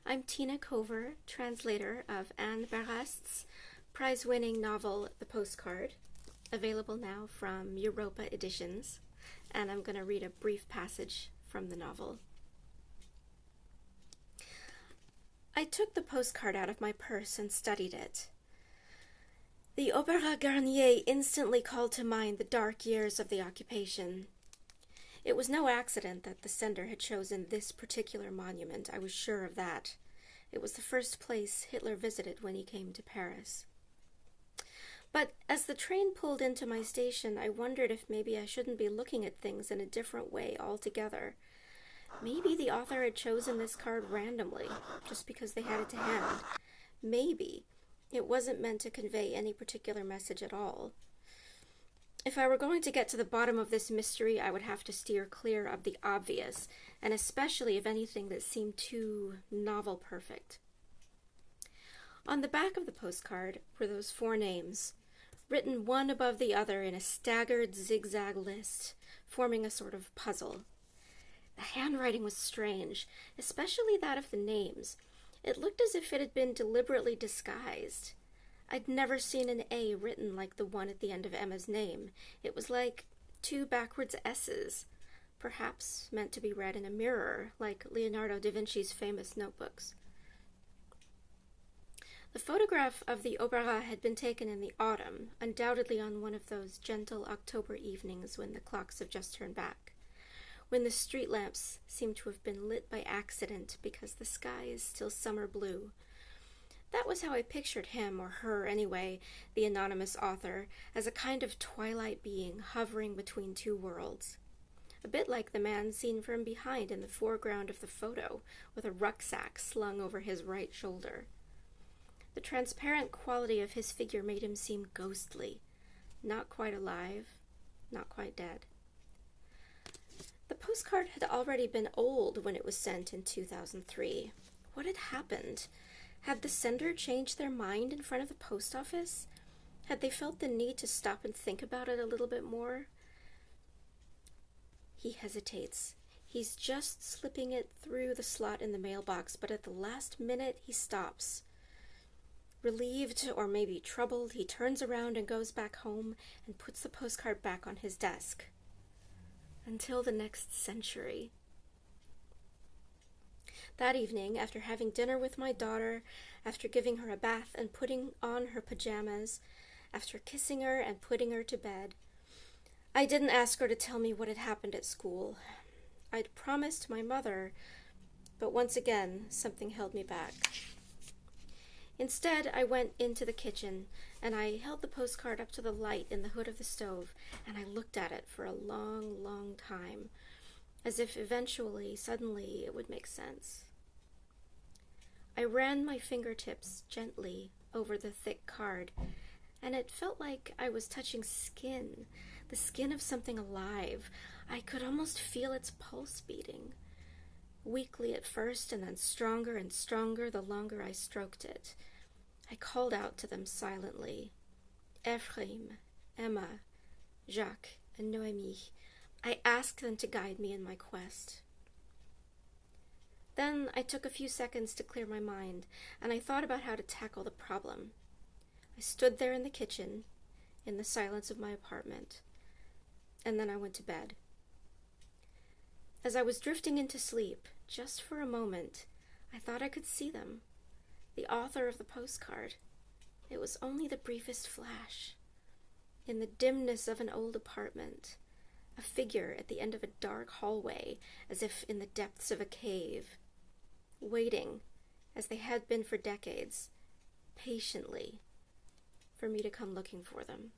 I'm Tina Kover, translator of Anne Berest's prize-winning novel, The Postcard, available now from Europa Editions, and I'm going to read a brief passage from the novel. I took the postcard out of my purse and studied it. The Opéra Garnier instantly called to mind the dark years of the occupation. It was no accident that the sender had chosen this particular monument. I was sure of that. It was the first place Hitler visited when he came to Paris. But as the train pulled into my station, I wondered if maybe I shouldn't be looking at things in a different way altogether. Maybe the author had chosen this card randomly, just because they had it to hand. Maybe it wasn't meant to convey any particular message at all. If I were going to get to the bottom of this mystery, I would have to steer clear of the obvious, and especially of anything that seemed too novel perfect. On the back of the postcard were those 4 names, written one above the other in a staggered zigzag list, forming a sort of puzzle. The handwriting was strange, especially that of the names. It looked as if it had been deliberately disguised. I'd never seen an A written like the one at the end of Emma's name. It was like 2 backwards S's, perhaps meant to be read in a mirror, like Leonardo da Vinci's famous notebooks. The photograph of the Opéra had been taken in the autumn, undoubtedly on one of those gentle October evenings when the clocks have just turned back, when the street lamps seem to have been lit by accident because the sky is still summer blue. That was how I pictured him, or her anyway, the anonymous author, as a kind of twilight being hovering between 2 worlds. A bit like the man seen from behind in the foreground of the photo, with a rucksack slung over his right shoulder. The transparent quality of his figure made him seem ghostly, not quite alive, not quite dead. The postcard had already been old when it was sent in 2003. What had happened? Had the sender changed their mind in front of the post office? Had they felt the need to stop and think about it a little bit more? He hesitates. He's just slipping it through the slot in the mailbox, but at the last minute he stops. Relieved, or maybe troubled, he turns around and goes back home and puts the postcard back on his desk. Until the next century. That evening, after having dinner with my daughter, after giving her a bath and putting on her pajamas, after kissing her and putting her to bed, I didn't ask her to tell me what had happened at school. I'd promised my mother, but once again, something held me back. Instead, I went into the kitchen, and I held the postcard up to the light in the hood of the stove, and I looked at it for a long, long time, as if eventually, suddenly, it would make sense. I ran my fingertips gently over the thick card, and it felt like I was touching skin, the skin of something alive. I could almost feel its pulse beating, weakly at first, and then stronger and stronger the longer I stroked it. I called out to them silently. Ephraïm, Emma, Jacques, and Noémie. I asked them to guide me in my quest. Then I took a few seconds to clear my mind, and I thought about how to tackle the problem. I stood there in the kitchen, in the silence of my apartment, and then I went to bed. As I was drifting into sleep, just for a moment, I thought I could see them, the author of the postcard. It was only the briefest flash. In the dimness of an old apartment, a figure at the end of a dark hallway, as if in the depths of a cave, waiting, as they had been for decades, patiently, for me to come looking for them.